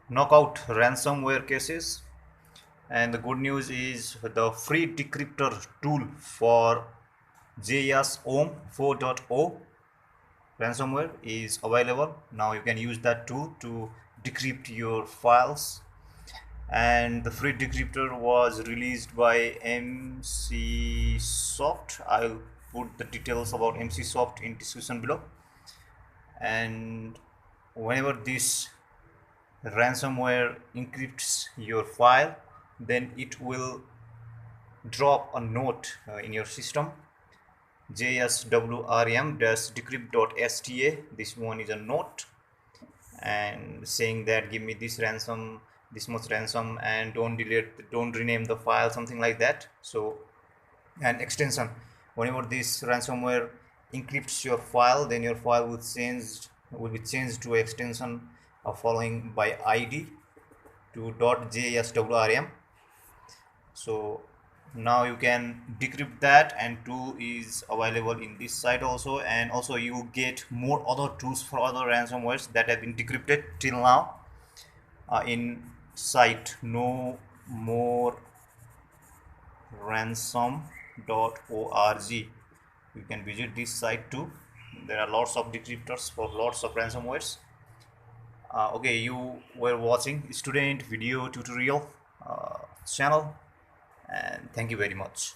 knock out ransomware cases. And the good news is the free decryptor tool for JSWORM 4.0 ransomware is available. Now you can use that tool to decrypt your files. And the free decryptor was released by Emsisoft. I'll put the details about Emsisoft in description below. And whenever this ransomware encrypts your file, then it will drop a note in your system, JSWRM-decrypt.sta. This one is a note and saying that give me this ransom, this much ransom, and don't delete, don't rename the file, something like that. So an extension, whenever this ransomware encrypts your file, then your file will be changed to extension following by id to .jswrm. So now you can decrypt that, and tool is available in this site also. And also you get more other tools for other ransomwares that have been decrypted till now in site no more ransom.org. You can visit this site too. There are lots of decryptors for lots of ransomwares. Okay, you were watching student video tutorial channel, and thank you very much.